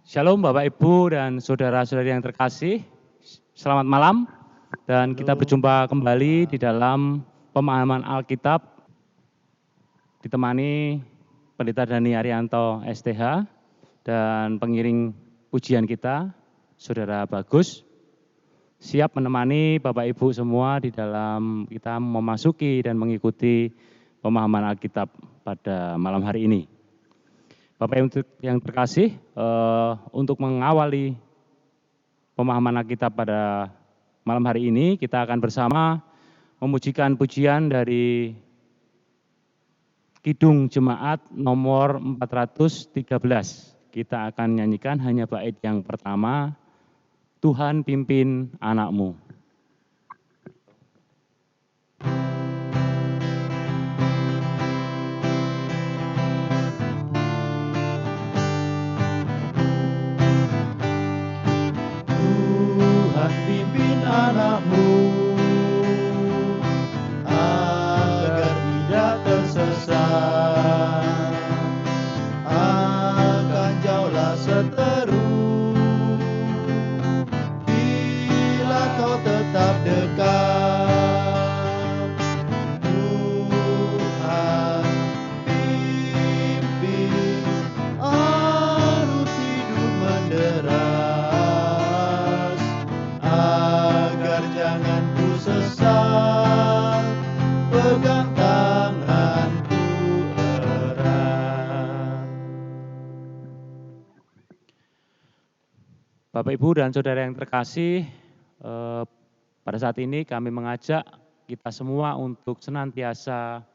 Shalom Bapak Ibu dan saudara-saudari yang terkasih, selamat malam dan kita berjumpa kembali di dalam pemahaman Alkitab ditemani Pendeta Dhani Arianto STH dan pengiring pujian kita, Saudara Bagus, siap menemani Bapak Ibu semua di dalam kita memasuki dan mengikuti pemahaman Alkitab pada malam hari ini. Bapak yang terkasih, untuk mengawali pemahaman Alkitab pada malam hari ini, kita akan bersama memujikan pujian dari Kidung Jemaat nomor 413. Kita akan nyanyikan hanya bait yang pertama, Tuhan pimpin anakmu. Tuhan pimpin anakmu agar tidak tersesat, akan jauhlah seteru bila kau tetap dekat. Tuhan pimpin arus hidup menderas, agar jangan ku sesat, pegang tanganku erat. Bapak Ibu dan Saudara yang terkasih, pada saat ini kami mengajak kita semua untuk senantiasa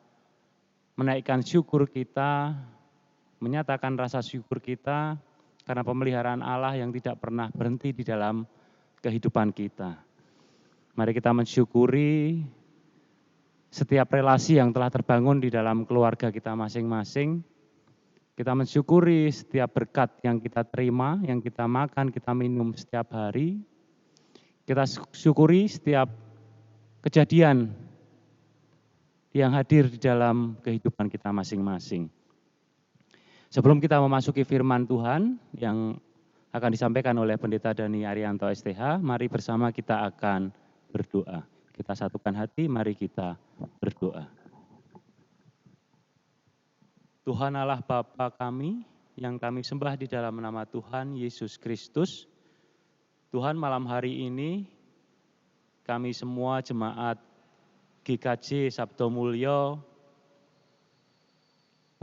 menaikkan syukur kita, menyatakan rasa syukur kita karena pemeliharaan Allah yang tidak pernah berhenti di dalam kehidupan kita. Mari kita mensyukuri setiap relasi yang telah terbangun di dalam keluarga kita masing-masing. Kita mensyukuri setiap berkat yang kita terima, yang kita makan, kita minum setiap hari. Kita syukuri setiap kejadian yang hadir di dalam kehidupan kita masing-masing. Sebelum kita memasuki firman Tuhan yang akan disampaikan oleh Pendeta Dhani Arianto STH, mari bersama kita akan berdoa. Kita satukan hati, mari kita berdoa. Tuhan Allah Bapa kami, yang kami sembah di dalam nama Tuhan Yesus Kristus. Tuhan, malam hari ini kami semua jemaat GKJ Sabdo Mulyo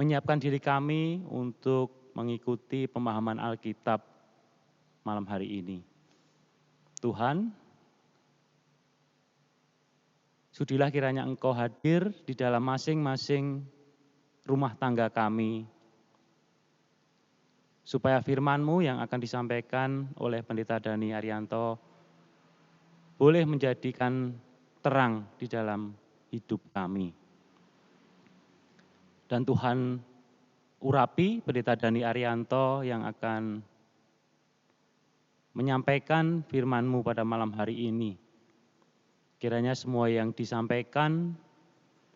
menyiapkan diri kami untuk mengikuti pemahaman Alkitab malam hari ini. Tuhan, sudilah kiranya Engkau hadir di dalam masing-masing rumah tangga kami, supaya firman-Mu yang akan disampaikan oleh Pendeta Dhani Arianto boleh menjadikan terang di dalam hidup kami. Dan Tuhan urapi Pendeta Dhani Arianto yang akan menyampaikan firman-Mu pada malam hari ini. Kiranya semua yang disampaikan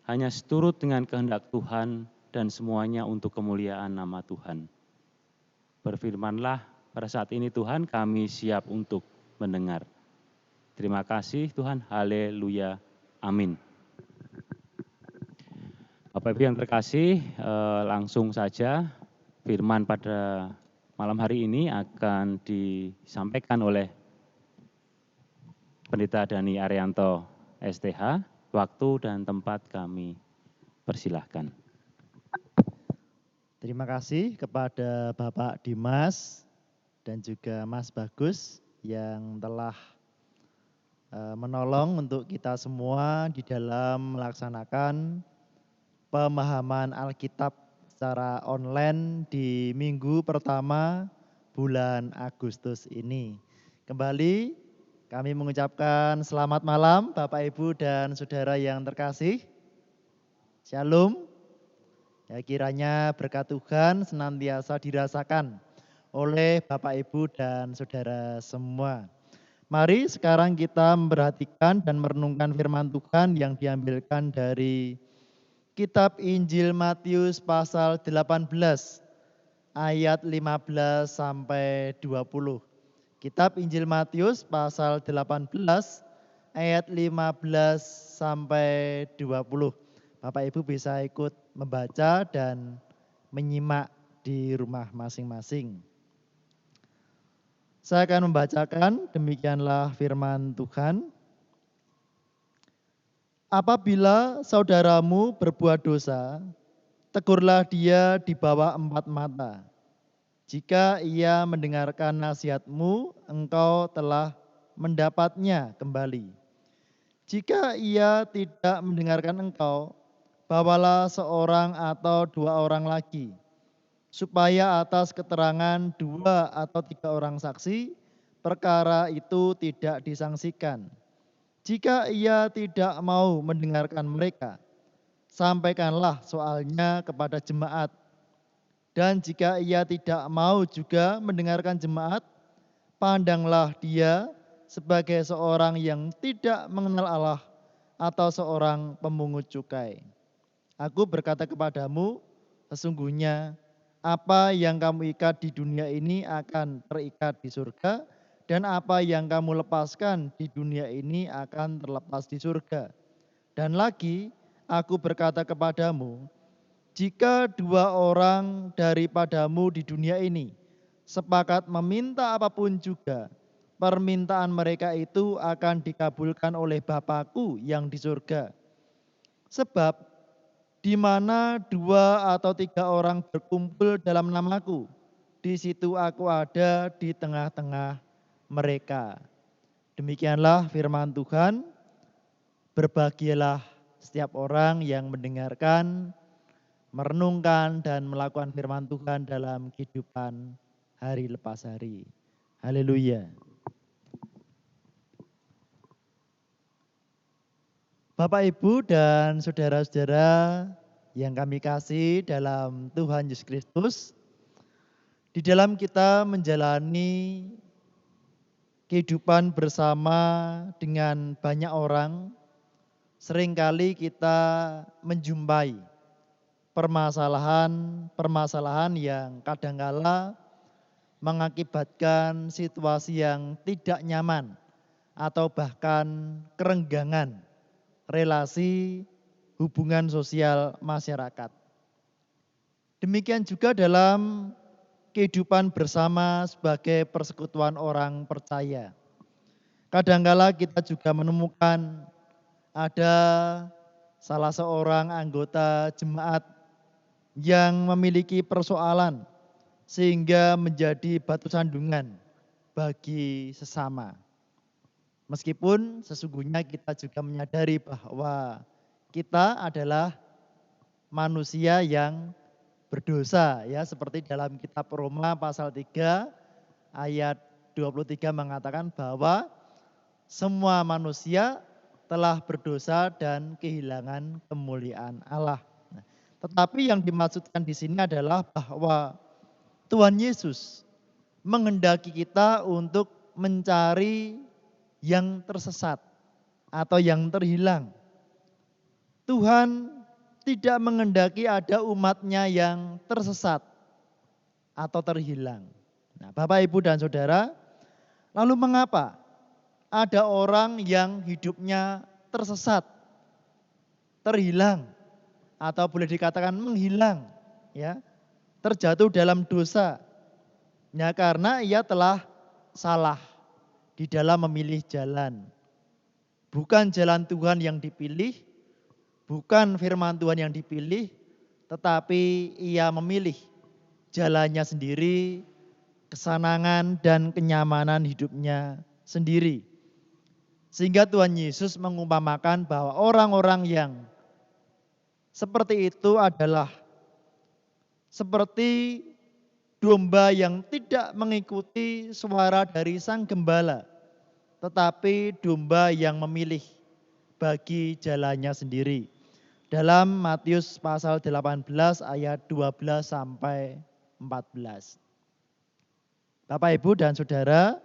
hanya seturut dengan kehendak Tuhan dan semuanya untuk kemuliaan nama Tuhan. Berfirmanlah pada saat ini Tuhan, kami siap untuk mendengar. Terima kasih Tuhan, haleluya, amin. Bapak Ibu yang terkasih, langsung saja firman pada malam hari ini akan disampaikan oleh Pendeta Dhani Arianto STH. Waktu dan tempat kami persilahkan. Terima kasih kepada Bapak Dimas dan juga Mas Bagus yang telah menolong untuk kita semua di dalam melaksanakan pemahaman Alkitab secara online di minggu pertama bulan Agustus ini. Kembali kami mengucapkan selamat malam Bapak Ibu dan Saudara yang terkasih. Shalom. Ya, kiranya berkat Tuhan senantiasa dirasakan oleh Bapak Ibu dan Saudara semua. Mari sekarang kita memperhatikan dan merenungkan firman Tuhan yang diambilkan dari Kitab Injil Matius pasal 18 ayat 15 sampai 20. Kitab Injil Matius pasal 18 ayat 15 sampai 20. Bapak Ibu bisa ikut membaca dan menyimak di rumah masing-masing. Saya akan membacakan, demikianlah firman Tuhan. Apabila saudaramu berbuat dosa, tegurlah dia di bawah 4 mata. Jika ia mendengarkan nasihatmu, engkau telah mendapatnya kembali. Jika ia tidak mendengarkan engkau, bawalah seorang atau 2 orang lagi, supaya atas keterangan 2 atau 3 orang saksi, perkara itu tidak disangsikan. Jika ia tidak mau mendengarkan mereka, sampaikanlah soalnya kepada jemaat. Dan jika ia tidak mau juga mendengarkan jemaat, pandanglah dia sebagai seorang yang tidak mengenal Allah atau seorang pemungut cukai. Aku berkata kepadamu, sesungguhnya apa yang kamu ikat di dunia ini akan terikat di surga, dan apa yang kamu lepaskan di dunia ini akan terlepas di surga. Dan lagi, aku berkata kepadamu, jika 2 orang daripadamu di dunia ini sepakat meminta apapun juga, permintaan mereka itu akan dikabulkan oleh Bapa-Ku yang di surga. Sebab di mana 2 atau 3 orang berkumpul dalam namaku, di situ aku ada di tengah-tengah mereka. Demikianlah firman Tuhan. Berbahagialah setiap orang yang mendengarkan, merenungkan dan melakukan firman Tuhan dalam kehidupan hari lepas hari. Haleluya. Bapak, Ibu, dan saudara-saudara yang kami kasih dalam Tuhan Yesus Kristus, di dalam kita menjalani kehidupan bersama dengan banyak orang, seringkali kita menjumpai permasalahan yang kadangkala mengakibatkan situasi yang tidak nyaman atau bahkan kerenggangan relasi hubungan sosial masyarakat. Demikian juga dalam kehidupan bersama sebagai persekutuan orang percaya. Kadangkala kita juga menemukan ada salah seorang anggota jemaat yang memiliki persoalan sehingga menjadi batu sandungan bagi sesama. Meskipun sesungguhnya kita juga menyadari bahwa kita adalah manusia yang berdosa, ya, seperti dalam kitab Roma pasal 3 ayat 23 mengatakan bahwa semua manusia telah berdosa dan kehilangan kemuliaan Allah. Tetapi yang dimaksudkan di sini adalah bahwa Tuhan Yesus menghendaki kita untuk mencari yang tersesat atau yang terhilang. Tuhan tidak menghendaki ada umatnya yang tersesat atau terhilang. Nah, Bapak, Ibu, dan Saudara, lalu mengapa ada orang yang hidupnya tersesat, terhilang, atau boleh dikatakan menghilang, ya, terjatuh dalam dosa? Ya, karena ia telah salah di dalam memilih jalan. Bukan jalan Tuhan yang dipilih, bukan firman Tuhan yang dipilih, tetapi ia memilih jalannya sendiri, kesenangan dan kenyamanan hidupnya sendiri. Sehingga Tuhan Yesus mengumpamakan bahwa orang-orang yang seperti itu adalah seperti domba yang tidak mengikuti suara dari sang gembala, tetapi domba yang memilih bagi jalannya sendiri. Dalam Matius pasal 18 ayat 12 sampai 14. Bapak, Ibu, dan Saudara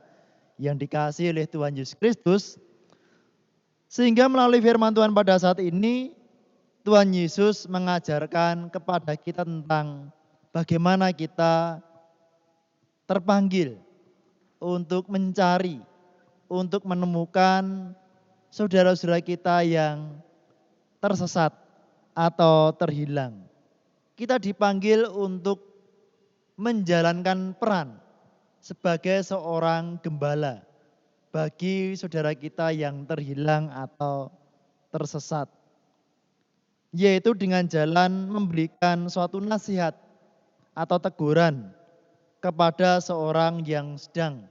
yang dikasihi oleh Tuhan Yesus Kristus, sehingga melalui firman Tuhan pada saat ini, Tuhan Yesus mengajarkan kepada kita tentang bagaimana kita terpanggil untuk mencari, untuk menemukan saudara-saudara kita yang tersesat atau terhilang. Kita dipanggil untuk menjalankan peran sebagai seorang gembala bagi saudara kita yang terhilang atau tersesat, yaitu dengan jalan memberikan suatu nasihat atau teguran kepada seorang yang sedang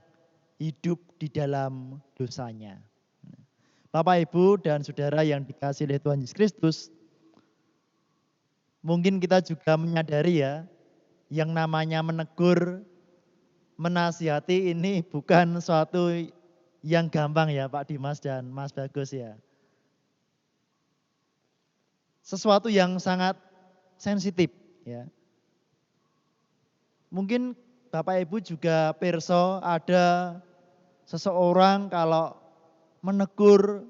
hidup di dalam dosanya. Bapak, Ibu, dan saudara yang dikasihi oleh Tuhan Yesus Kristus, mungkin kita juga menyadari ya, yang namanya menegur, menasihati ini bukan suatu yang gampang ya Pak Dimas dan Mas Bagus ya. Sesuatu yang sangat sensitif ya. Mungkin Bapak Ibu juga pirsa ada seseorang kalau menegur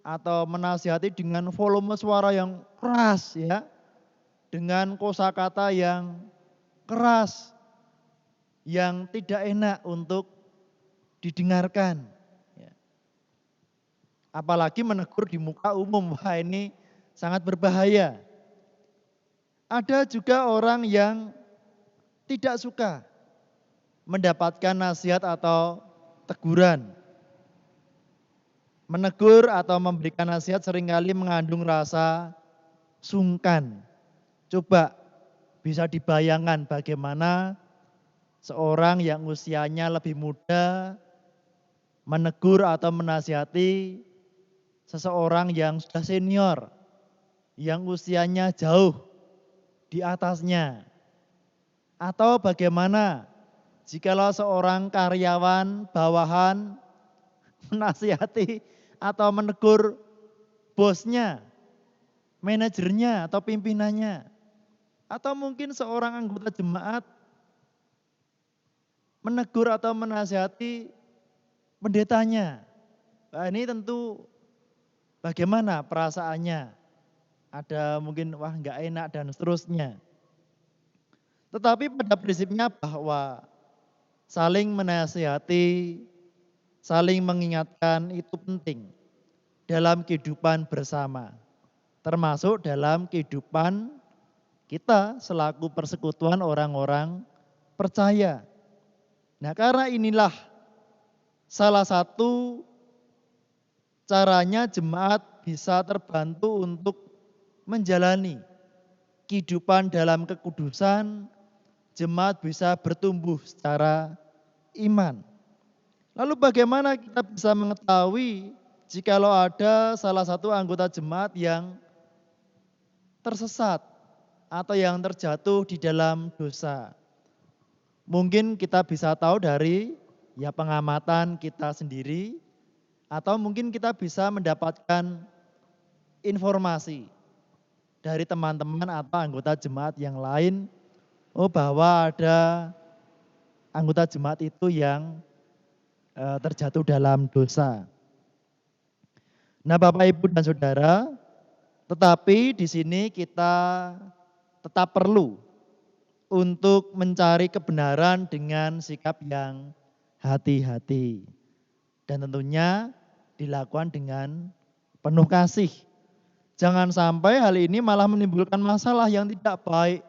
atau menasihati dengan volume suara yang keras ya. Dengan kosakata yang keras, yang tidak enak untuk didengarkan. Ya. Apalagi menegur di muka umum, wah ini sangat berbahaya. Ada juga orang yang tidak suka mendapatkan nasihat atau teguran. Menegur atau memberikan nasihat seringkali mengandung rasa sungkan. Coba bisa dibayangkan bagaimana seorang yang usianya lebih muda menegur atau menasihati seseorang yang sudah senior, yang usianya jauh di atasnya. Atau bagaimana jikalau seorang karyawan bawahan menasihati atau menegur bosnya, manajernya atau pimpinannya. Atau mungkin seorang anggota jemaat menegur atau menasihati pendetanya. Nah, ini tentu bagaimana perasaannya. Ada mungkin wah enggak enak dan seterusnya. Tetapi pada prinsipnya bahwa saling menasihati, saling mengingatkan itu penting dalam kehidupan bersama. Termasuk dalam kehidupan kita selaku persekutuan orang-orang percaya. Nah, karena inilah salah satu caranya jemaat bisa terbantu untuk menjalani kehidupan dalam kekudusan, jemaat bisa bertumbuh secara iman. Lalu bagaimana kita bisa mengetahui jikalau ada salah satu anggota jemaat yang tersesat atau yang terjatuh di dalam dosa? Mungkin kita bisa tahu dari ya pengamatan kita sendiri, atau mungkin kita bisa mendapatkan informasi dari teman-teman atau anggota jemaat yang lain, oh bahwa ada anggota jemaat itu yang terjatuh dalam dosa. Nah, Bapak, Ibu, dan Saudara, tetapi di sini kita tetap perlu untuk mencari kebenaran dengan sikap yang hati-hati. Dan tentunya dilakukan dengan penuh kasih. Jangan sampai hal ini malah menimbulkan masalah yang tidak baik,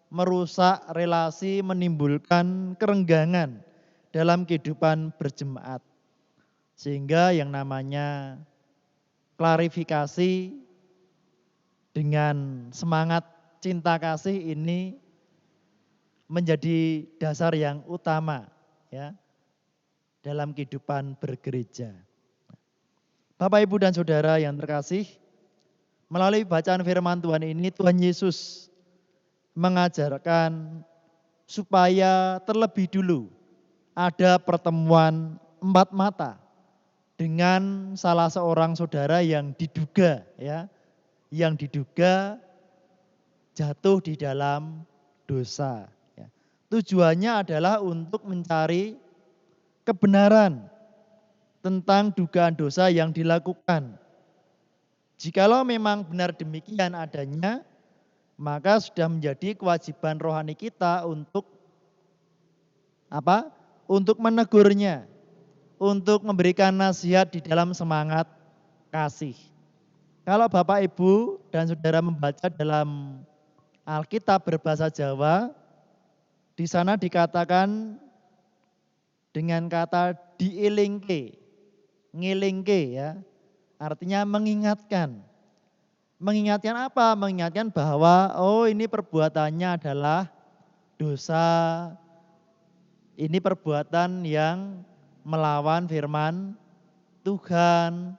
merusak relasi, menimbulkan kerenggangan dalam kehidupan berjemaat. Sehingga yang namanya klarifikasi dengan semangat cinta kasih ini menjadi dasar yang utama ya dalam kehidupan bergereja. Bapak, Ibu, dan Saudara yang terkasih, melalui bacaan firman Tuhan ini Tuhan Yesus mengajarkan supaya terlebih dulu ada pertemuan empat mata dengan salah seorang saudara yang diduga jatuh di dalam dosa. Tujuannya adalah untuk mencari kebenaran tentang dugaan dosa yang dilakukan. Jikalau memang benar demikian adanya, maka sudah menjadi kewajiban rohani kita untuk apa? Untuk menegurnya, untuk memberikan nasihat di dalam semangat kasih. Kalau Bapak Ibu dan Saudara membaca dalam Alkitab berbahasa Jawa, di sana dikatakan dengan kata diilingke, ngilingke ya, artinya mengingatkan. Mengingatkan apa? Mengingatkan bahwa ini perbuatannya adalah dosa, ini perbuatan yang melawan firman Tuhan,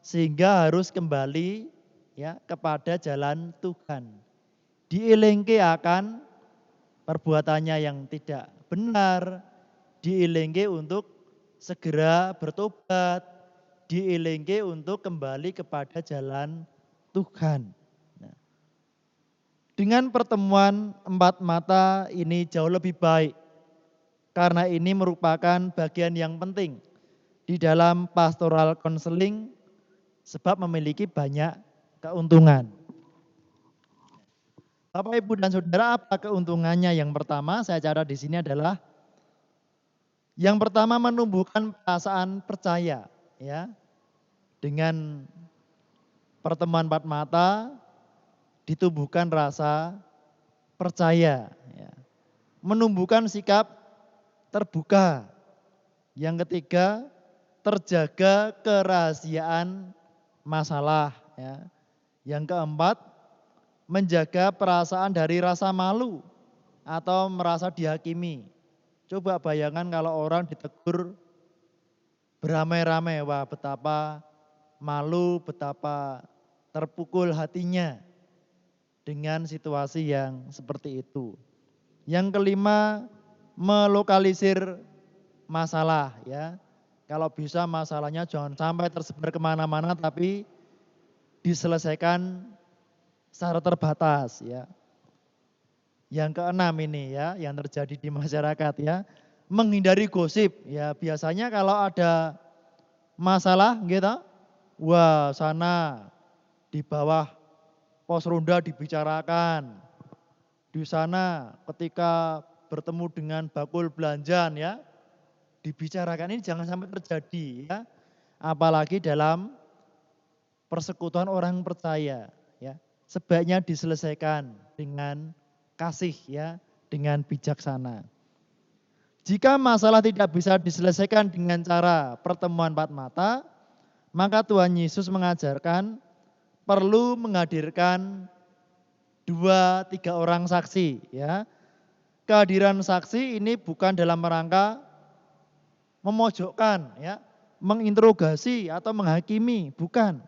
sehingga harus kembali ya kepada jalan Tuhan. Diilingke akan perbuatannya yang tidak benar, diilingke untuk segera bertobat, diilingke untuk kembali kepada jalan Tuhan. Nah, dengan pertemuan empat mata ini jauh lebih baik, karena ini merupakan bagian yang penting di dalam pastoral counseling sebab memiliki banyak keuntungan. Bapak, Ibu, dan Saudara, apa keuntungannya? Yang pertama saya catat di sini adalah yang pertama menumbuhkan perasaan percaya, ya. Dengan pertemuan empat mata ditumbuhkan rasa percaya, ya. Menumbuhkan sikap terbuka. Yang ketiga, terjaga kerahasiaan masalah, ya. Yang keempat, menjaga perasaan dari rasa malu atau merasa dihakimi. Coba bayangkan kalau orang ditegur beramai-ramai, wah betapa malu, betapa terpukul hatinya dengan situasi yang seperti itu. Yang kelima, melokalisir masalah, ya. Kalau bisa masalahnya jangan sampai tersebar kemana-mana, tapi diselesaikan secara terbatas, ya. Yang keenam ini ya, yang terjadi di masyarakat ya, menghindari gosip. Ya biasanya kalau ada masalah gitu, wah sana di bawah pos ronda dibicarakan. Di sana ketika bertemu dengan bakul belanjan ya, dibicarakan. Ini jangan sampai terjadi ya. Apalagi dalam persekutuan orang percaya ya. Sebaiknya diselesaikan dengan kasih ya, dengan bijaksana. Jika masalah tidak bisa diselesaikan dengan cara pertemuan empat mata, maka Tuhan Yesus mengajarkan perlu menghadirkan 2-3 orang saksi ya. Kehadiran saksi ini bukan dalam rangka memojokkan ya, menginterogasi atau menghakimi, bukan.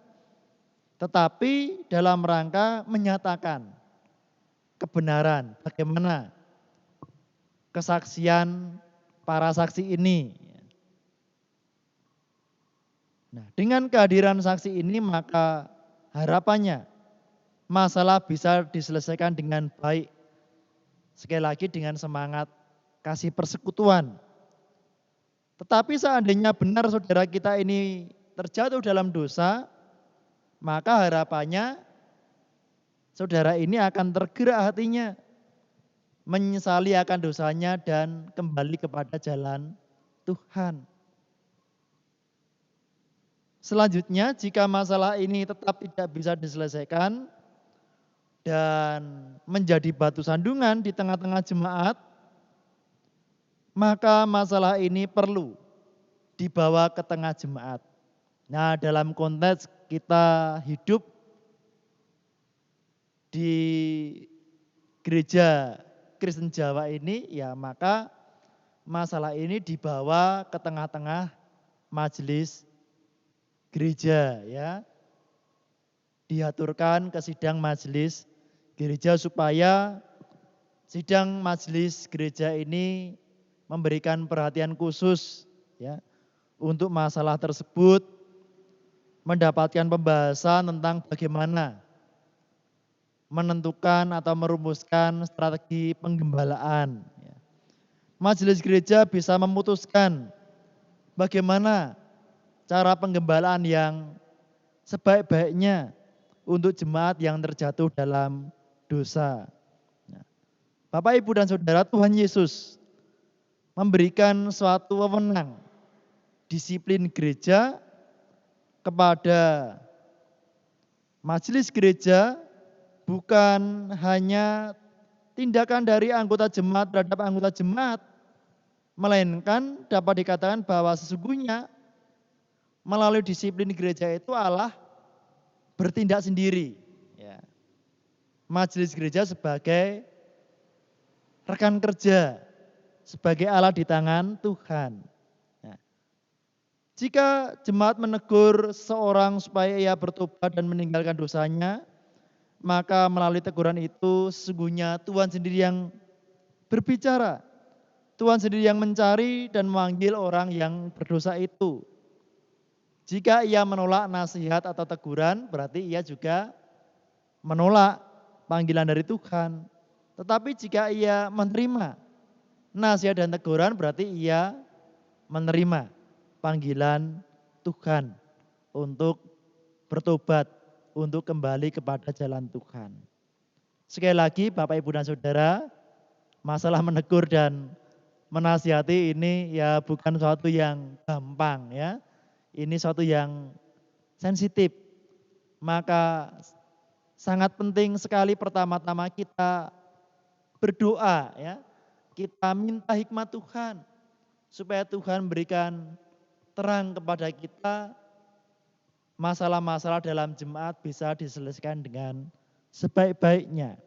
Tetapi dalam rangka menyatakan kebenaran, bagaimana kesaksian para saksi ini. Nah, dengan kehadiran saksi ini maka harapannya masalah bisa diselesaikan dengan baik. Sekali lagi dengan semangat kasih persekutuan. Tetapi seandainya benar saudara kita ini terjatuh dalam dosa, maka harapannya saudara ini akan tergerak hatinya, menyesali akan dosanya dan kembali kepada jalan Tuhan. Selanjutnya, jika masalah ini tetap tidak bisa diselesaikan dan menjadi batu sandungan di tengah-tengah jemaat, maka masalah ini perlu dibawa ke tengah jemaat. Nah, dalam konteks kita hidup di gereja Kristen Jawa ini, ya maka masalah ini dibawa ke tengah-tengah majelis gereja ya. Diaturkan ke sidang majelis gereja supaya sidang majelis gereja ini memberikan perhatian khusus ya untuk masalah tersebut, mendapatkan pembahasan tentang bagaimana menentukan atau merumuskan strategi penggembalaan. Majelis gereja bisa memutuskan bagaimana cara penggembalaan yang sebaik-baiknya untuk jemaat yang terjatuh dalam dosa. Nah, Bapak, Ibu, dan Saudara, Tuhan Yesus memberikan suatu wewenang disiplin gereja kepada majelis gereja, bukan hanya tindakan dari anggota jemaat terhadap anggota jemaat, melainkan dapat dikatakan bahwa sesungguhnya melalui disiplin gereja itu Allah bertindak sendiri. Ya. Majelis gereja sebagai rekan kerja, sebagai alat di tangan Tuhan. Nah, jika jemaat menegur seseorang supaya ia bertobat dan meninggalkan dosanya, maka melalui teguran itu sesungguhnya Tuhan sendiri yang berbicara. Tuhan sendiri yang mencari dan memanggil orang yang berdosa itu. Jika ia menolak nasihat atau teguran, berarti ia juga menolak panggilan dari Tuhan. Tetapi jika ia menerima nasihat dan teguran, berarti ia menerima panggilan Tuhan untuk bertobat, untuk kembali kepada jalan Tuhan. Sekali lagi Bapak, Ibu, dan Saudara, masalah menegur dan menasihati ini ya bukan suatu yang gampang ya. Ini suatu yang sensitif. Maka sangat penting sekali pertama-tama kita berdoa ya. Kita minta hikmat Tuhan supaya Tuhan berikan terang kepada kita, masalah-masalah dalam jemaat bisa diselesaikan dengan sebaik-baiknya.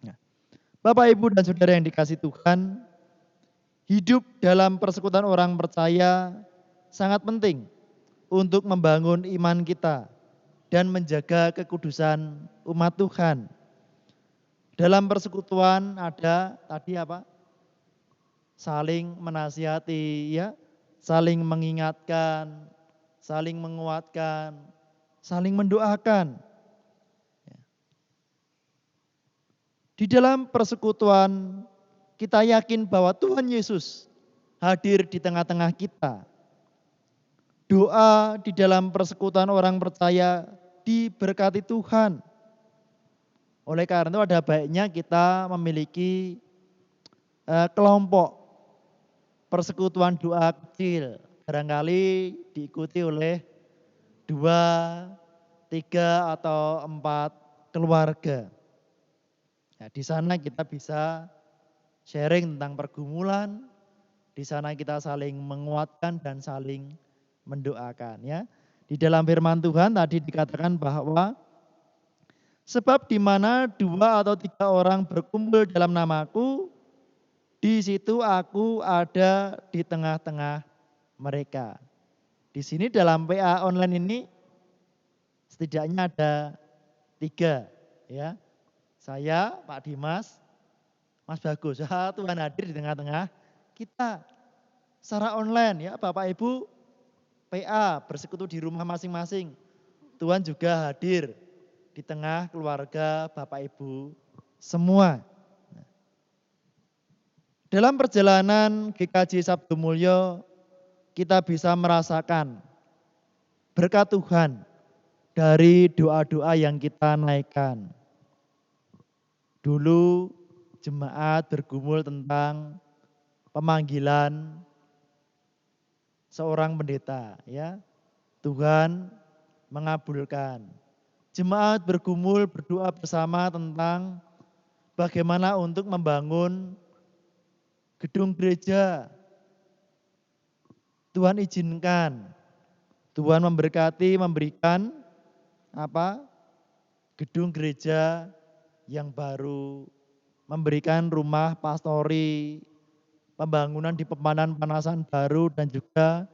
Nah, Bapak, Ibu, dan Saudara yang dikasihi Tuhan, hidup dalam persekutuan orang percaya sangat penting untuk membangun iman kita dan menjaga kekudusan umat Tuhan. Dalam persekutuan ada tadi apa? Saling menasihati ya, saling mengingatkan, saling menguatkan, saling mendoakan. Di dalam persekutuan kita yakin bahwa Tuhan Yesus hadir di tengah-tengah kita. Doa di dalam persekutuan orang percaya diberkati Tuhan. Oleh karena itu ada baiknya kita memiliki kelompok persekutuan doa kecil. Barangkali diikuti oleh 2, 3, atau 4 keluarga. Nah, di sana kita bisa sharing tentang pergumulan, di sana kita saling menguatkan dan saling mendoakan ya. Di dalam firman Tuhan tadi dikatakan bahwa sebab di mana 2 atau 3 orang berkumpul dalam namaku, di situ aku ada di tengah-tengah mereka. Di sini dalam PA online ini setidaknya ada 3 ya. Saya, Pak Dimas, Mas Bagus, Tuhan hadir di tengah-tengah kita secara online ya, Bapak Ibu PA bersekutu di rumah masing-masing. Tuhan juga hadir di tengah keluarga Bapak Ibu semua. Dalam perjalanan GKJ Sabdo Mulyo kita bisa merasakan berkat Tuhan dari doa-doa yang kita naikkan. Dulu jemaat bergumul tentang pemanggilan seorang pendeta ya. Tuhan mengabulkan. Jemaat bergumul berdoa bersama tentang bagaimana untuk membangun gedung gereja. Tuhan izinkan. Tuhan memberkati, memberikan gedung gereja yang baru, memberikan rumah pastori, pembangunan di Pepanan Panasan baru, dan juga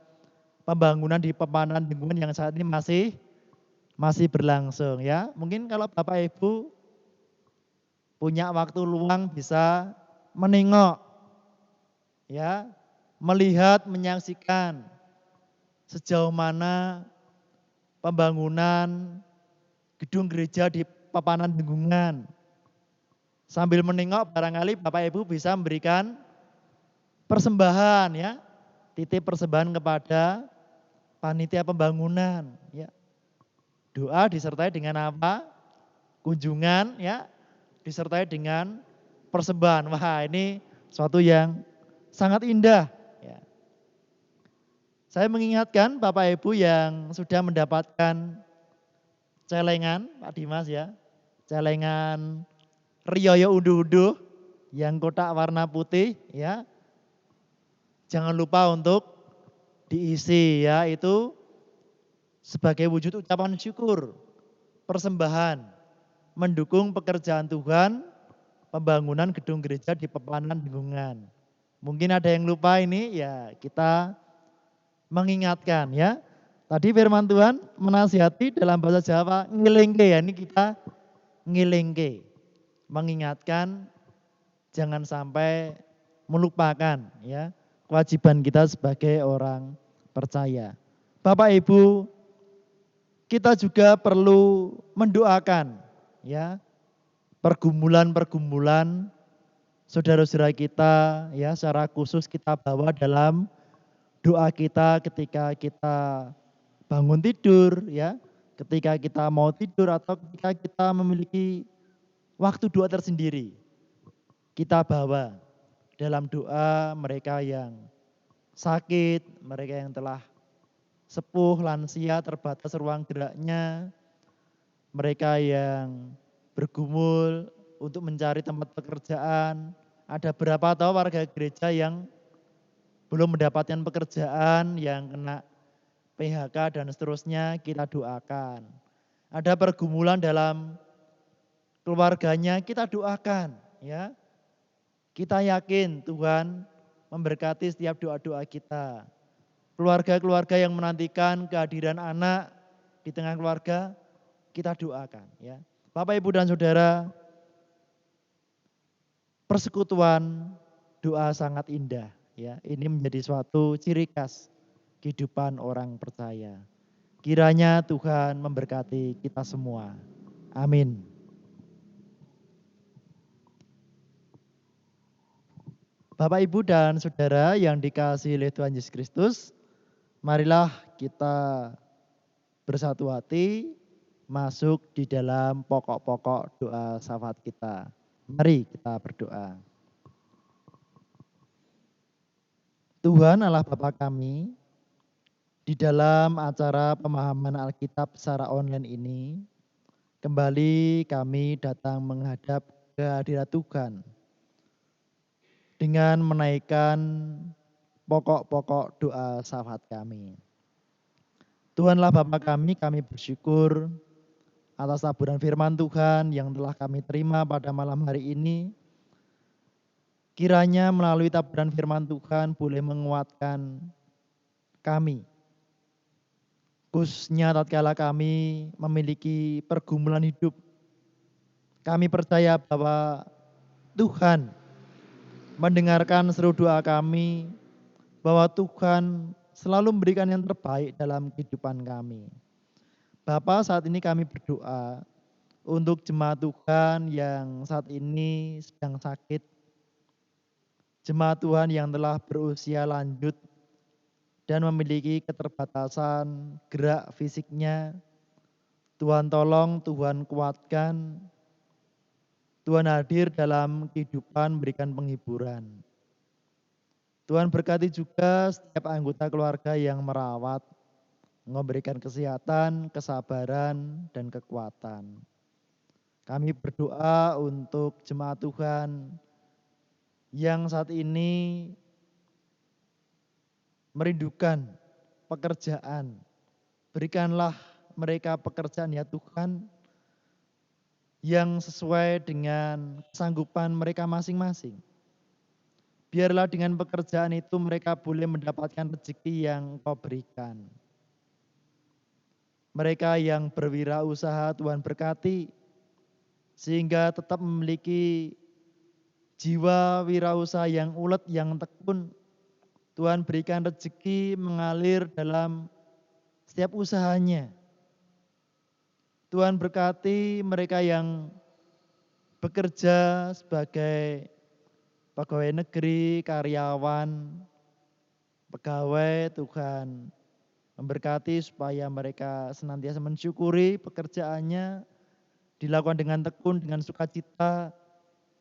pembangunan di Pepanan lingkungan yang saat ini masih berlangsung ya. Mungkin kalau Bapak Ibu punya waktu luang bisa menengok ya, melihat, menyaksikan sejauh mana pembangunan gedung gereja di Pepanan lingkungan. Sambil menengok barangkali Bapak Ibu bisa memberikan persembahan ya, titip persembahan kepada panitia pembangunan ya. Doa disertai dengan apa? Kunjungan ya, disertai dengan persembahan. Wah, ini suatu yang sangat indah. Ya. Saya mengingatkan Bapak Ibu yang sudah mendapatkan celengan, Pak Dimas ya, celengan Rioyo unduh-unduh yang kotak warna putih ya. Jangan lupa untuk diisi ya, itu sebagai wujud ucapan syukur, persembahan, mendukung pekerjaan Tuhan, pembangunan gedung gereja di pepanan lingkungan. Mungkin ada yang lupa ini, ya kita mengingatkan ya. Tadi firman Tuhan menasihati dalam bahasa Jawa ngilingke ya, ini kita ngilingke. Mengingatkan jangan sampai melupakan ya kewajiban kita sebagai orang percaya. Bapak Ibu, kita juga perlu mendoakan ya pergumulan-pergumulan saudara-saudara kita ya, secara khusus kita bawa dalam doa kita ketika kita bangun tidur ya, ketika kita mau tidur atau ketika kita memiliki waktu doa tersendiri. Kita bawa dalam doa mereka yang sakit, mereka yang telah sepuh, lansia, terbatas ruang geraknya, mereka yang bergumul untuk mencari tempat pekerjaan. Ada berapa tahu warga gereja yang belum mendapatkan pekerjaan, yang kena PHK dan seterusnya, kita doakan. Ada pergumulan dalam keluarganya, kita doakan ya. Kita yakin Tuhan memberkati setiap doa-doa kita. Keluarga-keluarga yang menantikan kehadiran anak di tengah keluarga, kita doakan ya. Bapak, Ibu dan Saudara, persekutuan doa sangat indah ya. Ini menjadi suatu ciri khas kehidupan orang percaya. Kiranya Tuhan memberkati kita semua. Amin. Bapak, Ibu dan Saudara yang dikasihi oleh Tuhan Yesus Kristus, marilah kita bersatu hati masuk di dalam pokok-pokok doa syafaat kita. Mari kita berdoa. Tuhan Allah Bapa kami, di dalam acara pemahaman Alkitab secara online ini, kembali kami datang menghadap kehadirat Tuhan dengan menaikkan pokok-pokok doa syafaat kami. Tuhanlah Bapa kami bersyukur atas taburan firman Tuhan yang telah kami terima pada malam hari ini. Kiranya melalui taburan firman Tuhan boleh menguatkan kami. Khususnya tatkala kami memiliki pergumulan hidup. Kami percaya bahwa Tuhan mendengarkan seru doa kami, bahwa Tuhan selalu memberikan yang terbaik dalam kehidupan kami. Bapa, saat ini kami berdoa untuk jemaat Tuhan yang saat ini sedang sakit, jemaat Tuhan yang telah berusia lanjut dan memiliki keterbatasan gerak fisiknya. Tuhan tolong, Tuhan kuatkan, Tuhan hadir dalam kehidupan, berikan penghiburan. Tuhan berkati juga setiap anggota keluarga yang merawat, memberikan kesehatan, kesabaran, dan kekuatan. Kami berdoa untuk jemaat Tuhan yang saat ini merindukan pekerjaan. Berikanlah mereka pekerjaan ya Tuhan, yang sesuai dengan kesanggupan mereka masing-masing. Biarlah dengan pekerjaan itu mereka boleh mendapatkan rezeki yang Kau berikan. Mereka yang berwirausaha Tuhan berkati, sehingga tetap memiliki jiwa wirausaha yang ulet, yang tekun. Tuhan berikan rezeki mengalir dalam setiap usahanya. Tuhan berkati mereka yang bekerja sebagai pegawai negeri, karyawan, pegawai. Tuhan memberkati supaya mereka senantiasa mensyukuri pekerjaannya dilakukan dengan tekun, dengan sukacita.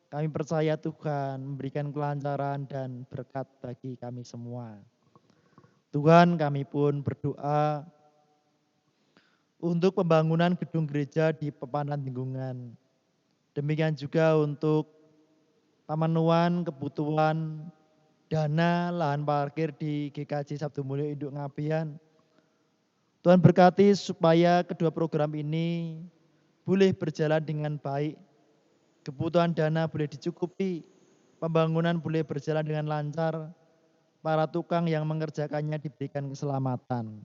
Kami percaya Tuhan memberikan kelancaran dan berkat bagi kami semua. Tuhan, kami pun berdoa untuk pembangunan gedung gereja di Pepanan Lingkungan. Demikian juga untuk pemenuhan kebutuhan dana lahan parkir di GKJ Sabtu Mulia Induk Ngapian. Tuhan berkati supaya kedua program ini boleh berjalan dengan baik. Kebutuhan dana boleh dicukupi, pembangunan boleh berjalan dengan lancar, para tukang yang mengerjakannya diberikan keselamatan.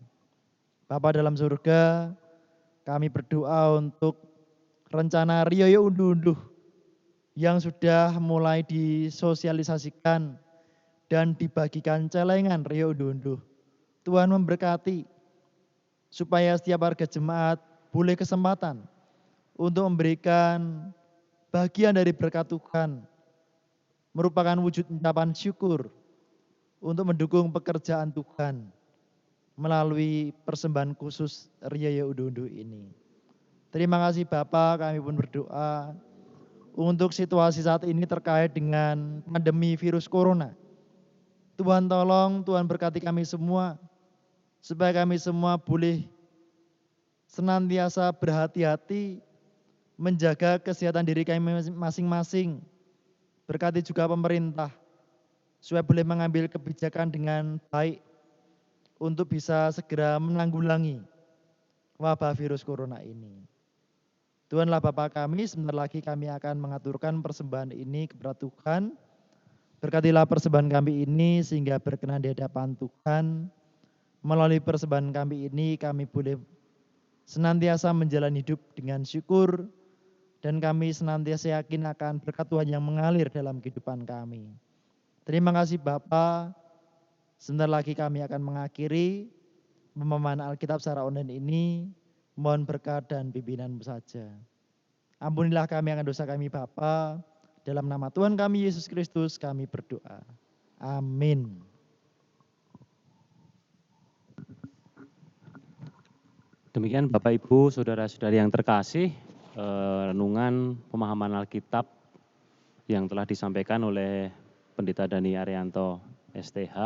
Bapa dalam surga, kami berdoa untuk rencana Rioyo Unduh-Unduh yang sudah mulai disosialisasikan dan dibagikan celengan Rio Unduh-Unduh. Tuhan memberkati supaya setiap warga jemaat boleh kesempatan untuk memberikan bagian dari berkat Tuhan, merupakan wujud ucapan syukur untuk mendukung pekerjaan Tuhan melalui persembahan khusus Rio Unduh-Unduh ini. Terima kasih Bapak, kami pun berdoa untuk situasi saat ini terkait dengan pandemi virus corona. Tuhan tolong, Tuhan berkati kami semua, supaya kami semua boleh senantiasa berhati-hati, menjaga kesehatan diri kami masing-masing. Berkati juga pemerintah, supaya boleh mengambil kebijakan dengan baik, untuk bisa segera menanggulangi wabah virus corona ini. Tuhanlah Bapa kami, sebentar lagi kami akan mengaturkan persembahan ini kepada Tuhan. Berkatilah persembahan kami ini sehingga berkenan di hadapan Tuhan. Melalui persembahan kami ini kami boleh senantiasa menjalani hidup dengan syukur. Dan kami senantiasa yakin akan berkat Tuhan yang mengalir dalam kehidupan kami. Terima kasih Bapa. Sebentar lagi kami akan mengakhiri pemahaman Alkitab secara online ini. Mohon berkat dan pimpinan saja. Ampunilah kami akan dosa kami Bapa. Dalam nama Tuhan kami Yesus Kristus kami berdoa. Amin. Demikian Bapak Ibu, Saudara-saudari yang terkasih, renungan pemahaman Alkitab yang telah disampaikan oleh Pendeta Dani Arianto STH.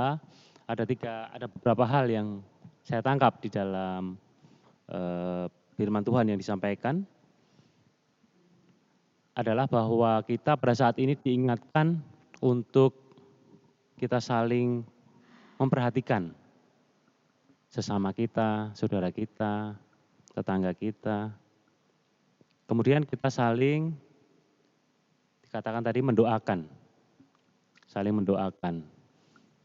Ada beberapa hal yang saya tangkap di dalam firman Tuhan yang disampaikan, adalah bahwa kita pada saat ini diingatkan untuk kita saling memperhatikan sesama kita, saudara kita, tetangga kita. Kemudian kita saling, dikatakan tadi, mendoakan, saling mendoakan.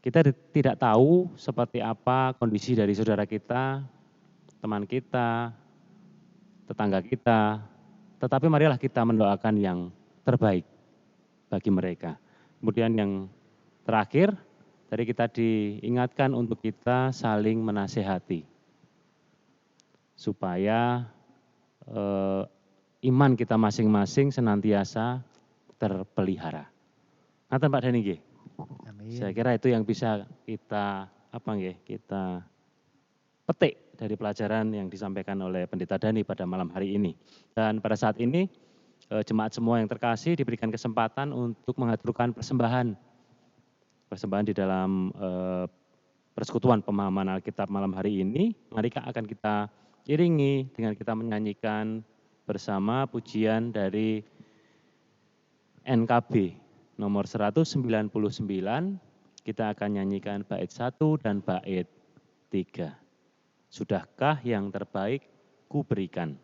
Kita tidak tahu seperti apa kondisi dari saudara kita, teman kita, tetangga kita, tetapi marilah kita mendoakan yang terbaik bagi mereka. Kemudian yang terakhir, tadi kita diingatkan untuk kita saling menasehati, supaya iman kita masing-masing senantiasa terpelihara. Ngaten Pak Dani nggih. Amin. Saya kira itu yang bisa kita kita petik dari pelajaran yang disampaikan oleh Pendeta Dani pada malam hari ini. Dan pada saat ini jemaat semua yang terkasih diberikan kesempatan untuk mengaturkan persembahan di dalam persekutuan pemahaman Alkitab malam hari ini. Mari akan kita iringi dengan kita menyanyikan bersama pujian dari NKB nomor 199. Kita akan nyanyikan bait 1 dan bait 3. Sudahkah yang terbaik ku berikan?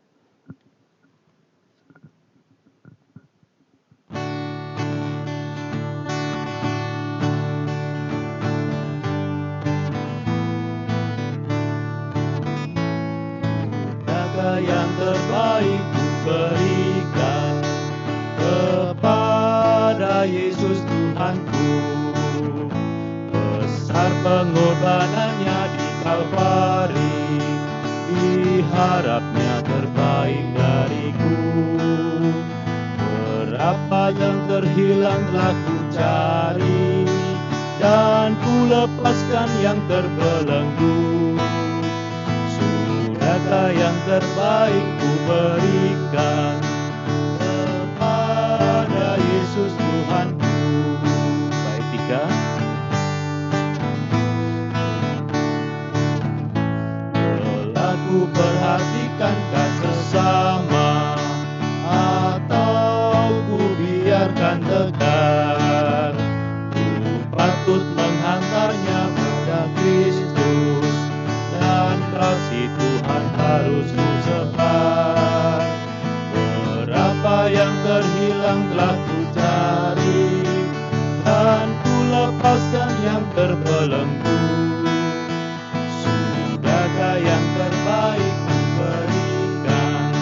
Sudahkah yang terbaik ku berikan kepada Yesus Tuhanku? Besar pengorbanannya di Kalvari, diharapnya terbaik dariku. Berapa yang terhilang telah ku cari, dan ku lepaskan yang terbelenggu. Sudahkah yang terbaik ku berikan Yesus Tuhanku. Bait 3. Telah ku perhatikankah sesama, atau ku biarkan tegar? Ku patut menghantarnya pada Kristus, dan kasih Tuhan harus ku sebar. Berapa yang terhilang telah ku cari, dan ku lepaskan yang terbelenggu. Sudahkah yang terbaik ku berikan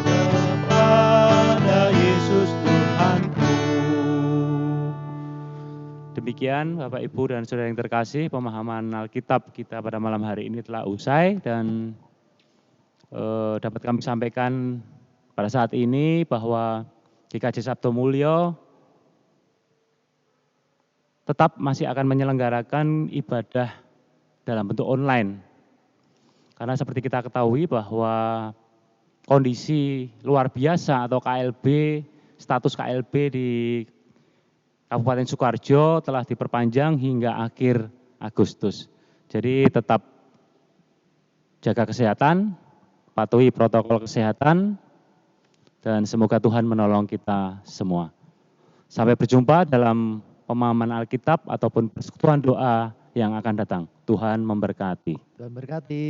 kepada Yesus Tuhanku? Demikian Bapak Ibu dan Saudara yang terkasih, pemahaman Alkitab kita pada malam hari ini telah usai dan dapat kami sampaikan pada saat ini bahwa GKJ Sabto Mulyo tetap masih akan menyelenggarakan ibadah dalam bentuk online. Karena seperti kita ketahui bahwa kondisi luar biasa atau KLB, status KLB di Kabupaten Sukoharjo telah diperpanjang hingga akhir Agustus. Jadi tetap jaga kesehatan, patuhi protokol kesehatan, dan semoga Tuhan menolong kita semua. Sampai berjumpa dalam pemahaman Alkitab ataupun persekutuan doa yang akan datang. Tuhan memberkati. Tuhan berkati.